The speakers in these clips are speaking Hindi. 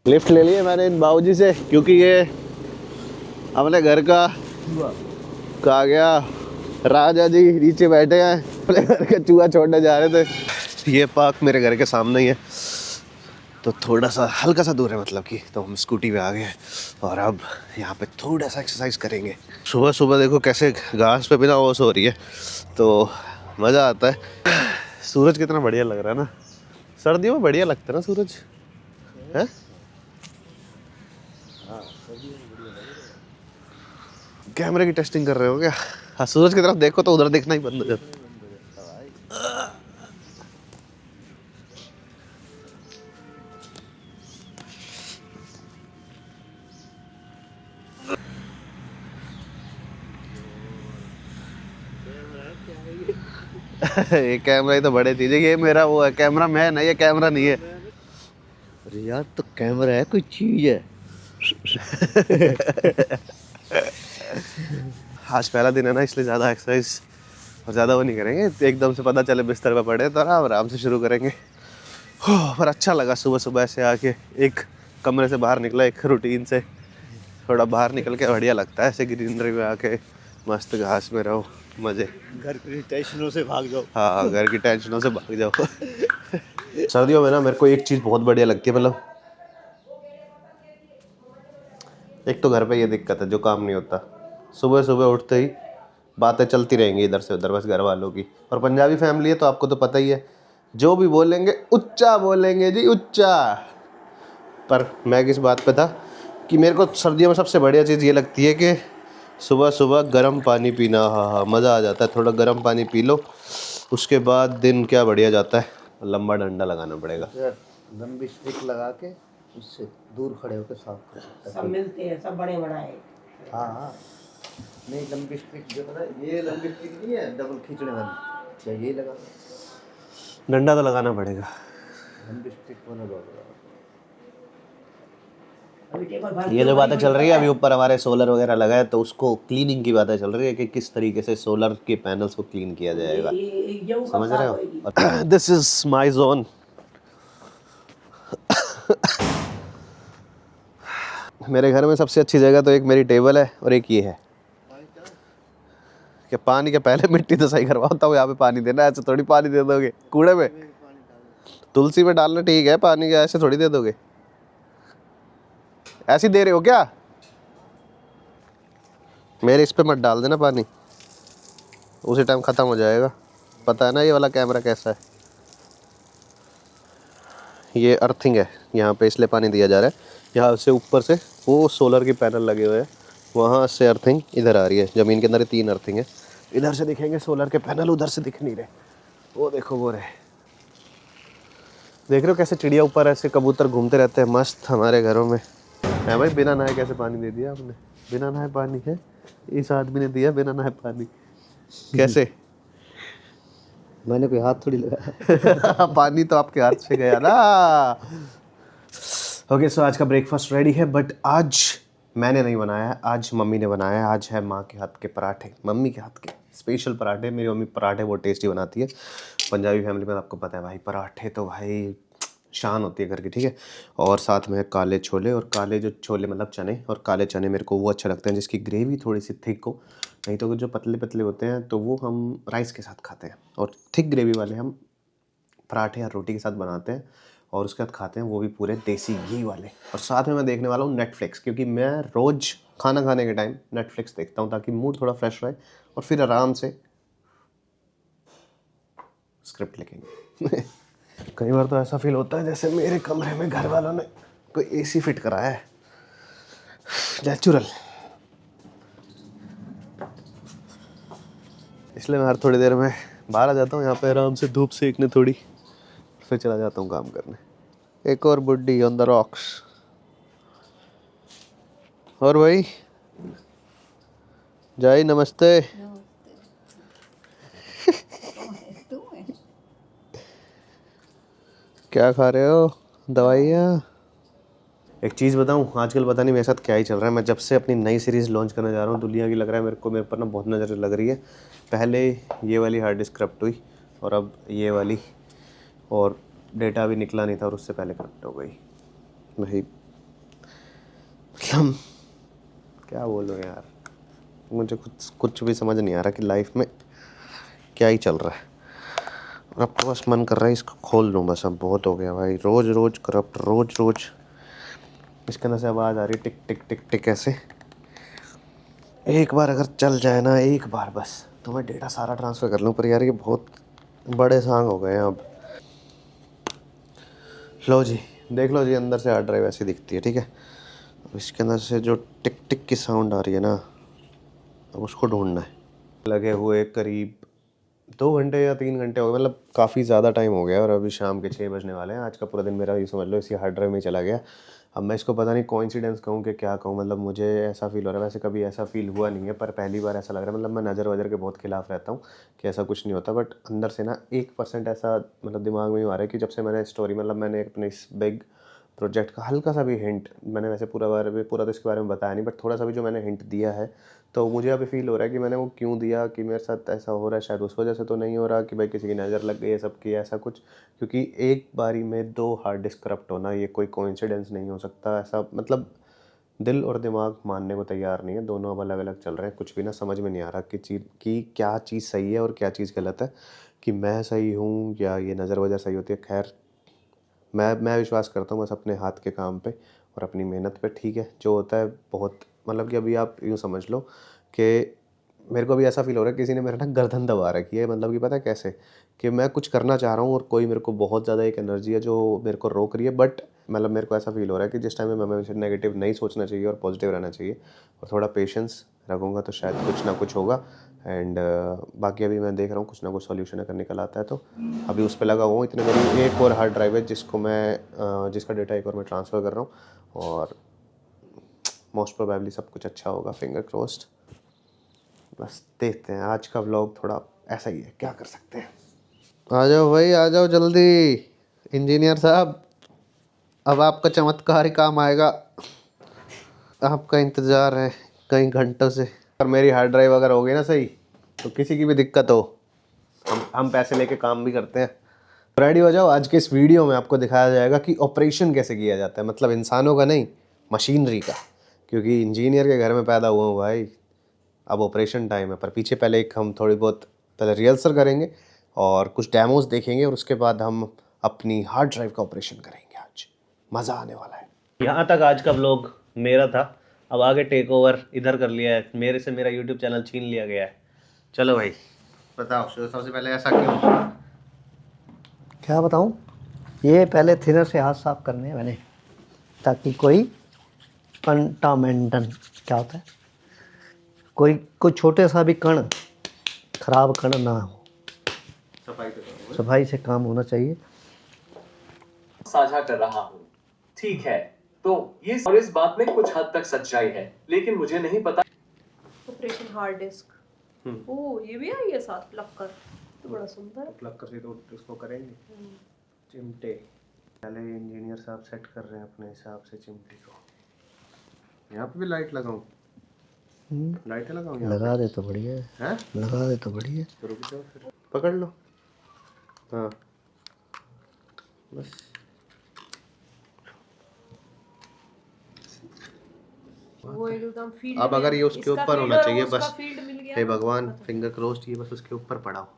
लिफ्ट ले लिए मैंने इन बाबूजी से, क्योंकि ये अपने घर का कहा गया राजा जी नीचे बैठे हैं, अपने घर का चूहा छोड़ने जा रहे थे। ये पार्क मेरे घर के सामने ही है, तो थोड़ा सा हल्का सा दूर है, मतलब कि तो हम स्कूटी पे आ गए और अब यहाँ पे थोड़ा सा एक्सरसाइज करेंगे। सुबह सुबह देखो कैसे घास पे बिना ओस हो रही है, तो मज़ा आता है। सूरज कितना बढ़िया लग रहा है ना, सर्दियों में बढ़िया लगता है ना सूरज, है? कैमरे की टेस्टिंग कर रहे हो क्या? हाँ, सूरज की तरफ देखो तो उधर देखना ही बंद हो जाता। ये कैमरा ही तो बड़े चीज है, ये मेरा वो है कैमरा मैन है, ये कैमरा नहीं है। अरे यार तो कैमरा है कोई चीज है। आज पहला दिन है ना, इसलिए ज़्यादा एक्सरसाइज और ज़्यादा वो नहीं करेंगे, एकदम से पता चले बिस्तर पे पड़े तो आराम से शुरू करेंगे। पर अच्छा लगा सुबह सुबह से आके, एक कमरे से बाहर निकला, एक रूटीन से थोड़ा बाहर निकल के बढ़िया लगता है, ऐसे ग्रीनरी में आके मस्त घास में रहो, मज़े। घर की टेंशनों से भाग जाओ। हाँ, घर की टेंशनों से भाग जाओ। सर्दियों में ना मेरे को एक चीज़ बहुत बढ़िया लगती है, मतलब एक तो घर पे ये दिक्कत है जो काम नहीं होता, सुबह सुबह उठते ही बातें चलती रहेंगी इधर से उधर, बस घर वालों की। और पंजाबी फैमिली है तो आपको तो पता ही है, जो भी बोलेंगे उच्चा बोलेंगे जी, उच्चा। पर मैं किस बात पे था कि मेरे को सर्दियों में सबसे बढ़िया चीज़ ये लगती है कि सुबह सुबह गर्म पानी पीना, हाँ हाँ मज़ा आ जाता है। थोड़ा गर्म पानी पी लो, उसके बाद दिन क्या बढ़िया जाता है। लंबा डंडा लगाना पड़ेगा, लंबी स्टिक लगा के उससे दूर खड़े होकर साफ कर सकते हैं। सब मिलते हैं, सब बड़े बनाए। हाँ हाँ, नहीं लंबी स्टिक जो है ना, ये लंबी स्टिक नहीं है डबल खींचने वाली, क्या ये लगा? डंडा तो लगाना पड़ेगा। लंबी स्टिक होने दो। अभी टेबल भर ये जो बातें चल रही है अभी ऊपर हमारे सोलर वगैरह लगा है, तो उसको क्लीनिंग की बातें चल रही है कि किस तरीके से सोलर के पैनल्स को क्लीन किया जाएगा, समझ रहे हो? This is my zone. मेरे घर में सबसे अच्छी जगह तो एक मेरी टेबल है और एक ये है कि पानी के पहले मिट्टी तो सही करवाता हूँ, यहाँ पे पानी देना, ऐसे थोड़ी पानी दे दोगे कूड़े में। तुलसी में डालना ठीक है पानी, का ऐसे थोड़ी दे दोगे, ऐसे दे रहे हो क्या? मेरे इस पे मत डाल देना पानी, उसी टाइम ख़त्म हो जाएगा। पता है ना ये वाला कैमरा कैसा है, ये अर्थिंग है यहाँ पे, इसलिए पानी दिया जा रहा है। यहाँ से ऊपर से वो सोलर के पैनल लगे हुए हैं, वहाँ से अर्थिंग इधर आ रही है, ज़मीन के अंदर 3 अर्थिंग है। इधर से दिखेंगे सोलर के पैनल, उधर से दिख नहीं रहे। वो देखो वो रहे, देख रहे हो कैसे चिड़िया ऊपर ऐसे कबूतर घूमते रहते हैं मस्त हमारे घरों में। है भाई, बिना नहाए कैसे पानी दे दिया आपने? बिना नहाए पानी है, इस आदमी ने दिया बिना नहाए पानी, कैसे? मैंने कोई हाथ थोड़ी लगाया। पानी तो आपके हाथ से गया ना। ओके सो आज का ब्रेकफास्ट रेडी है, बट आज मैंने नहीं बनाया है, आज मम्मी ने बनाया है। आज है माँ के हाथ के पराठे, मम्मी के हाथ के स्पेशल पराठे। मेरी मम्मी पराठे बहुत टेस्टी बनाती है। पंजाबी फैमिली में आपको पता है भाई, पराठे तो भाई शान होती है घर की, ठीक है। और साथ में काले छोले, और काले जो छोले मतलब चने, और काले चने मेरे को वो अच्छे लगते हैं जिसकी ग्रेवी थोड़ी सी थिक हो, नहीं तो जो पतले पतले होते हैं तो वो हम राइस के साथ खाते हैं, और थिक ग्रेवी वाले हम पराठे या रोटी के साथ बनाते हैं और उसके बाद खाते हैं, वो भी पूरे देसी घी वाले। और साथ में मैं देखने वाला हूँ नेटफ्लिक्स, क्योंकि मैं रोज़ खाना खाने के टाइम नेटफ्लिक्स देखता हूँ ताकि मूड थोड़ा फ्रेश रहे, और फिर आराम से स्क्रिप्ट लिखेंगे। कई बार तो ऐसा फील होता है जैसे मेरे कमरे में घर वालों ने कोई एसी फिट कराया है, नेचुरल। इसलिए मैं हर थोड़ी देर में बाहर आ जाता हूँ, यहाँ पे आराम से धूप सेकने थोड़ी, फिर चला जाता हूँ काम करने। एक और बुड्ढी ऑन द रॉक्स। और भाई जाई नमस्ते। क्या खा रहे हो? दवाइयाँ? एक चीज़ बताऊँ, आजकल पता नहीं मेरे साथ क्या ही चल रहा है। मैं जब से अपनी नई सीरीज़ लॉन्च करने जा रहा हूँ, दुनिया की लग रहा है मेरे को, मेरे पर ना बहुत नज़र लग रही है। पहले ये वाली हार्ड डिस्क करप्ट हुई, और अब ये वाली, और डेटा भी निकला नहीं था और उससे पहले करप्ट हो गई भाई। मतलब क्या बोलूँ यार, मुझे कुछ भी समझ नहीं आ रहा कि लाइफ में क्या ही चल रहा है। और अब तो बस मन कर रहा है इसको खोल लूँ बस, अब बहुत हो गया भाई, रोज़ रोज़ करप्ट, रोज़ रोज़। इसके अंदर से आवाज़ आ रही टिक टिक टिक टिक ऐसे। एक बार अगर चल जाए ना, एक बार बस, तो मैं डेटा सारा ट्रांसफ़र कर लूँ। पर यार ये बहुत बड़े सांग हो गए हैं अब। लो जी, देख लो जी, अंदर से हार्ड ड्राइव ऐसी दिखती है, ठीक है। अब इसके अंदर से जो टिक टिक की साउंड आ रही है ना, अब उसको ढूंढना है। लगे हुए करीब 2 घंटे या 3 घंटे हो गए, मतलब काफ़ी ज़्यादा टाइम हो गया और अभी शाम के 6 बजने वाले हैं। आज का पूरा दिन मेरा ये समझ लो इसी हार्ड ड्राइव में चला गया। अब मैं इसको पता नहीं कोइंसिडेंस कहूँ कि क्या कहूँ, मतलब मुझे ऐसा फील हो रहा है, वैसे कभी ऐसा फील हुआ नहीं है पर पहली बार ऐसा लग रहा है। मतलब मैं नज़र वज़र के बहुत खिलाफ रहता हूँ कि ऐसा कुछ नहीं होता, बट अंदर से ना 1% ऐसा मतलब दिमाग में ही आ रहा है कि जब से मैंने स्टोरी, मतलब मैंने अपने इस बिग प्रोजेक्ट का हल्का सा भी हिंट, मैंने वैसे पूरा तो इसके बारे में बताया नहीं, बट थोड़ा सा भी जो मैंने हिंट दिया है, तो मुझे अभी फील हो रहा है कि मैंने वो क्यों दिया, कि मेरे साथ ऐसा हो रहा है। शायद उस वजह से तो नहीं हो रहा कि भाई किसी की नज़र लग गई है सबकी, ऐसा कुछ। क्योंकि एक बारी में 2 हार्ड डिस्क करप्ट होना ये कोई कोइंसिडेंस नहीं हो सकता ऐसा। मतलब दिल और दिमाग मानने को तैयार नहीं है, दोनों अब अलग अलग चल रहे हैं। कुछ भी ना समझ में नहीं आ रहा कि क्या चीज़ सही है और क्या चीज़ गलत है, कि मैं सही हूँ या ये नज़र वजह सही होती है। खैर, मैं विश्वास करता हूँ बस अपने हाथ के काम पे और अपनी मेहनत पे, ठीक है। जो होता है बहुत, मतलब कि अभी आप यूँ समझ लो कि मेरे को भी ऐसा फील हो रहा है किसी ने मेरा ना गर्दन दबा रखी है। मतलब कि पता है कैसे, कि मैं कुछ करना चाह रहा हूँ और कोई मेरे को बहुत ज़्यादा एक एनर्जी है जो मेरे को रोक रही है। बट मतलब मेरे को ऐसा फील हो रहा है कि जिस टाइम में मैं हमेशा नेगेटिव नहीं सोचना चाहिए और पॉजिटिव रहना चाहिए, और थोड़ा पेशेंस रखूँगा तो शायद कुछ ना कुछ होगा। एंड बाकी अभी मैं देख रहा हूँ कुछ ना कुछ सॉल्यूशन अगर निकल आता है तो अभी उस पर लगा हुआ हूँ। इतने मेरी एक और हार्ड ड्राइव है जिसको मैं जिसका डेटा एक और मैं ट्रांसफ़र कर रहा हूँ, और मोस्ट प्रोबेबली सब कुछ अच्छा होगा, फिंगर क्रोस्ड। बस देखते हैं, आज का व्लॉग थोड़ा ऐसा ही है, क्या कर सकते हैं। आ जाओ भाई, आ जाओ जल्दी इंजीनियर साहब, अब आपका चमत्कार ही काम आएगा। आपका इंतज़ार है कई घंटों से। और मेरी हार्ड ड्राइव अगर हो गई ना सही, तो किसी की भी दिक्कत हो, हम पैसे लेके काम भी करते हैं। रेडी हो जाओ, आज के इस वीडियो में आपको दिखाया जाएगा कि ऑपरेशन कैसे किया जाता है, मतलब इंसानों का नहीं, मशीनरी का। क्योंकि इंजीनियर के घर में पैदा हुआ हूँ भाई, अब ऑपरेशन टाइम है। पर पीछे पहले एक हम थोड़ी बहुत पहले रिहर्सल करेंगे और कुछ डेमोज देखेंगे, और उसके बाद हम अपनी हार्ड ड्राइव का ऑपरेशन करेंगे। आज मज़ा आने वाला है। यहाँ तक आज का व्लॉग मेरा था, अब आगे टेक ओवर इधर कर लिया है, मेरे से मेरा यूट्यूब चैनल छीन लिया गया है। चलो भाई बताओ, सबसे पहले ऐसा क्यों? क्या बताऊं, ये पहले थिनर से हाथ साफ करने हैं मैंने, ताकि कोई कंटामेंटन, क्या होता है, कोई छोटे सा भी कण, खराब कण ना हो। सफाई से काम होना चाहिए। साझा कर रहा हूँ, ठीक है। तो ये और इस बात में कुछ हद तक सच्चाई है, लेकिन मुझे नहीं पता। ऑपरेशन हार्ड डिस्क, ओ ये भी आई है साथ प्लग कर, तो बड़ा सुंदर। प्लग कर से तो उसको करेंगे चिमटे। पहले इंजीनियर साहब सेट कर रहे हैं अपने हिसाब से चिमटे को। यहाँ पे भी लाइट लगाऊं? लाइट लगाऊं यहाँ लगा दे तो बढ़िया है, हैं? लगा दे तो बढ़िया है। तो रुक जाओ फिर, पकड़ लो। हाँ बस, वो एकदम फील्ड अब अगर ये उसके ऊपर होना चाहिए बस। फील्ड मिल गया। हे भगवान, फिंगर क्रोस्ड, ये बस उसके ऊपर पड़ा हो,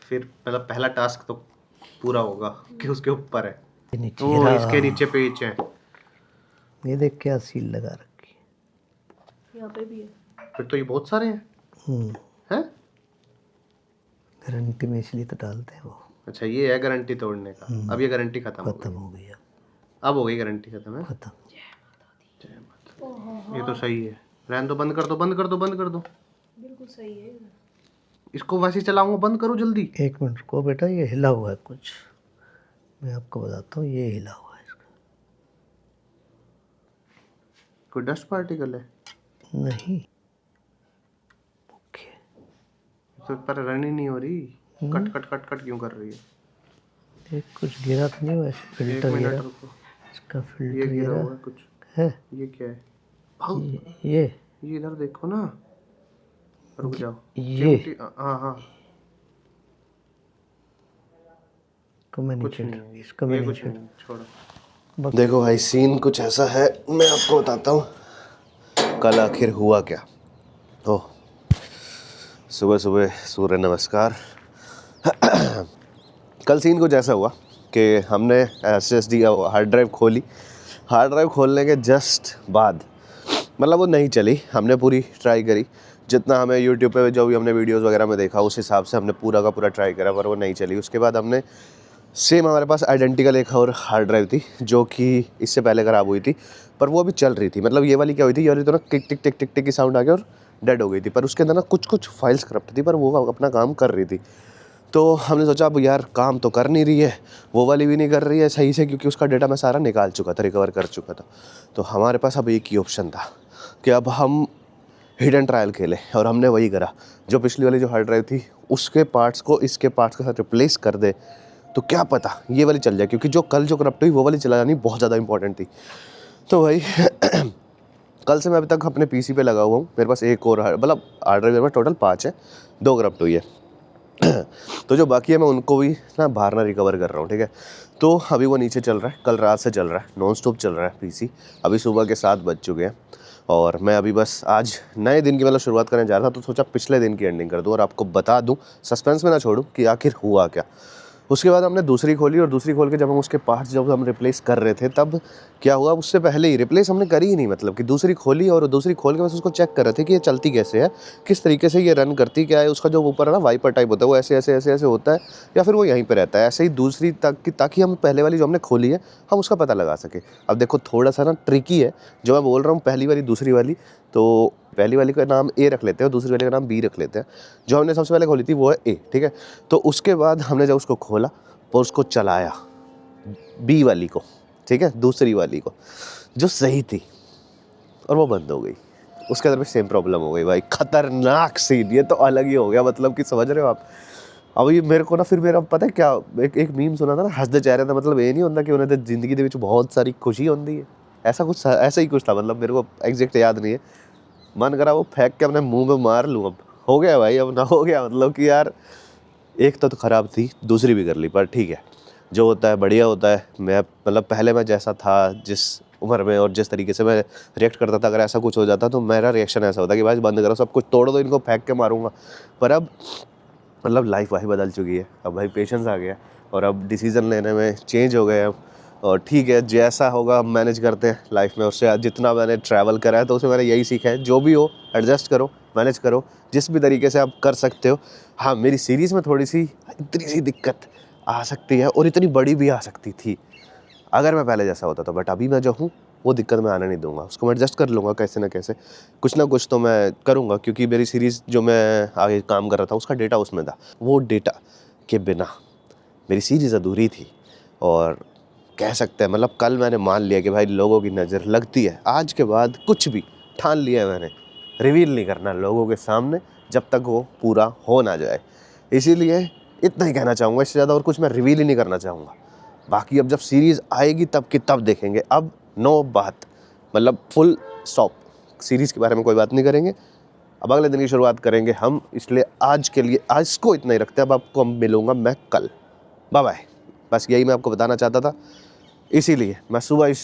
फिर मतलब पहला टास्क तो पूरा होगा कि उसके ऊपर है। ये नीचे ओ इसके नीचे पेच है। ये देख क्या सील लगा रखी यहाँ पे भी है। फिर तो ये बहुत सारे हैं। हैं? गारंटी में इसलिए तो डालते हैं वो। अच्छा ये है गारंटी तोड़ने का। अब ये गारंटी खत्म हो खत्म गई। हो गई, अब हो गई गारंटी खत्म है। खत्म। जय माता। ये तो सही है, रहने दो, बंद कर दो, बंद कर दो, बंद कर दो। बिल्कुल सही है। इसको वैसे ही चलाऊंगा, बंद करो जल्दी। 1 मिनट को बेटा, ये हिला हुआ है कुछ, मैं आपको बताता हूँ, ये हिला हुआ है इसका। कोई डस्ट पार्टिकल है? नहीं, ओके। तो पर रन ही नहीं हो रही, कट कट कट कट क्यों कर रही है? ये कुछ गिरा तो नहीं हुआ, एक फिल्टर मिनट गिरा, रुको, इसका ये फिल्टर गिरा गिरा हुआ है कुछ। है। ये क्या है? भाग, ये ये इधर देखो ना, रुक जाओ। ये चिमटी, हाँ हाँ इसको मैंने छोड़ो। देखो भाई सीन कुछ ऐसा है, मैं आपको बताता हूँ कल आखिर हुआ क्या। तो सुबह सुबह सूर्य नमस्कार। कल सीन कुछ ऐसा हुआ कि हमने SSD हार्ड ड्राइव खोली। हार्ड ड्राइव खोलने के जस्ट बाद मतलब वो नहीं चली। हमने पूरी ट्राई करी, जितना हमें यूट्यूब पे जो भी हमने वीडियोस वगैरह में देखा उस हिसाब से हमने पूरा का पूरा ट्राई करा, पर वो नहीं चली। उसके बाद हमने सेम, हमारे पास आइडेंटिकल एक और हार्ड ड्राइव थी जो कि इससे पहले ख़राब हुई थी, पर वो अभी चल रही थी। मतलब ये वाली क्या हुई थी, ये वाली तो ना टिक टिक टिक टिक टिक की साउंड आ गया और डेड हो गई थी, पर उसके अंदर ना कुछ फाइल्स करप्ट थी, पर वो अपना काम कर रही थी। तो हमने सोचा अब यार काम तो कर नहीं रही है, वो वाली भी नहीं कर रही है सही से, क्योंकि उसका डेटा मैं सारा निकाल चुका था, रिकवर कर चुका था। तो हमारे पास अब एक ही ऑप्शन था कि अब हम हिडन ट्रायल खेलें, और हमने वही करा। जो पिछली वाली जो हार्ड ड्राइव थी उसके पार्ट्स को इसके पार्ट्स के साथ रिप्लेस कर दे तो क्या पता ये वाली चल जाए, क्योंकि जो कल जो करप्ट हुई वो वाली चला जानी बहुत ज़्यादा इंपॉर्टेंट थी। तो भाई कल से मैं अभी तक अपने PC पे लगा हुआ हूँ। मेरे पास एक और मतलब हार्ड ड्राइव में टोटल 5 है, 2 करप्ट हुई है। तो जो बाकी है मैं उनको भी ना बाहर ना रिकवर कर रहा हूँ, ठीक है। तो अभी वो नीचे चल रहा है, कल रात से चल रहा है, नॉन स्टॉप चल रहा है PC। अभी सुबह के 7 बज चुके हैं और मैं अभी बस आज नए दिन की मतलब शुरुआत करने जा रहा था, तो सोचा पिछले दिन की एंडिंग कर दूँ और आपको बता दूँ, सस्पेंस में ना छोड़ूँ कि आखिर हुआ क्या। उसके बाद हमने दूसरी खोली, और दूसरी खोल के जब हम उसके पार्ट्स जब हम रिप्लेस कर रहे थे तब क्या हुआ, उससे पहले ही रिप्लेस हमने करी ही नहीं। मतलब कि दूसरी खोली और दूसरी खोल के बस उसको चेक कर रहे थे कि ये चलती कैसे है, किस तरीके से ये रन करती क्या है। उसका जो ऊपर है ना वाइपर टाइप होता है वो ऐसे ऐसे ऐसे ऐसे होता है, या फिर वो यहीं पे रहता है ऐसे ही दूसरी तक, ताकि हम पहले वाली जो हमने खोली है हम उसका पता लगा सके। अब देखो थोड़ा सा ना ट्रिकी है जो मैं बोल रहा हूँ, पहली वाली दूसरी वाली। तो पहली वाली का नाम A रख लेते हैं और दूसरी वाली का नाम B रख लेते हैं। जो हमने सबसे पहले खोली थी वो है A, ठीक है। तो उसके बाद हमने जब उसको खोला और उसको चलाया B वाली को, ठीक है, दूसरी वाली को जो सही थी, और वो बंद हो गई। उसके अंदर भी सेम प्रॉब्लम हो गई भाई, खतरनाक सीन। ये तो अलग ही हो गया, मतलब कि समझ रहे हो आप। अब ये मेरे को ना फिर मेरा पता है क्या, एक मीम सुना था ना, हंसते चेहरे था, मतलब ये नहीं होता कि उन्हें जिंदगी के बहुत सारी खुशी होती है, ऐसा ही कुछ था। मतलब मेरे को एग्जैक्ट याद नहीं है, मन करा वो फेंक के अपने मुंह में मार लूँ। अब हो गया भाई, अब ना हो गया। मतलब कि यार एक तो ख़राब थी, दूसरी भी कर ली, पर ठीक है, जो होता है बढ़िया होता है। मैं मतलब पहले मैं जैसा था, जिस उम्र में और जिस तरीके से मैं रिएक्ट करता था, अगर ऐसा कुछ हो जाता तो मेरा रिएक्शन ऐसा होता कि भाई बंद करो, सब कुछ तोड़ दो, इनको फेंक के मारूंगा। पर अब मतलब लाइफ भाई बदल चुकी है, अब भाई पेशेंस आ गया और अब डिसीज़न लेने में चेंज हो गए अब। और ठीक है, जैसा होगा हम मैनेज करते हैं लाइफ में। उससे जितना मैंने ट्रैवल करा है तो उसमें मैंने यही सीखा है, जो भी हो एडजस्ट करो, मैनेज करो, जिस भी तरीके से आप कर सकते हो। हाँ, मेरी सीरीज़ में थोड़ी सी इतनी सी दिक्कत आ सकती है और इतनी बड़ी भी आ सकती थी अगर मैं पहले जैसा होता तो, बट अभी मैं जो हूँ वो दिक्कत मैं आने नहीं दूंगा। उसको मैं एडजस्ट कर लूँगा कैसे ना कैसे, कुछ ना कुछ तो मैं करूँगा। क्योंकि मेरी सीरीज़ जो मैं आगे काम कर रहा था उसका डेटा उसमें था, वो डेटा के बिना मेरी सीरीज़ अधूरी थी। और कह सकते हैं मतलब कल मैंने मान लिया कि भाई लोगों की नज़र लगती है। आज के बाद कुछ भी ठान लिया है मैंने, रिवील नहीं करना लोगों के सामने जब तक वो पूरा हो ना जाए। इसीलिए इतना ही कहना चाहूँगा, इससे ज़्यादा और कुछ मैं रिवील ही नहीं करना चाहूँगा। बाकी अब जब सीरीज़ आएगी तब की तब देखेंगे। अब नो बात, मतलब फुल स्टॉप, सीरीज़ के बारे में कोई बात नहीं करेंगे। अब अगले दिन की शुरुआत करेंगे हम, इसलिए आज के लिए आज को इतना ही रखते हैं। अब आपको मिलूँगा मैं कल, बाय बाय। बस यही मैं आपको बताना चाहता था। इसीलिए मैं सुबह इस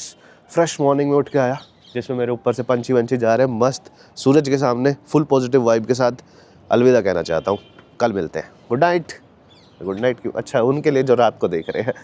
फ्रेश मॉर्निंग में उठ के आया, जिसमें मेरे ऊपर से पंछी वंछी जा रहे हैं मस्त सूरज के सामने, फुल पॉजिटिव वाइब के साथ अलविदा कहना चाहता हूँ। कल मिलते हैं। Good night. गुड नाइट क्यों? अच्छा, उनके लिए जो रात को देख रहे हैं।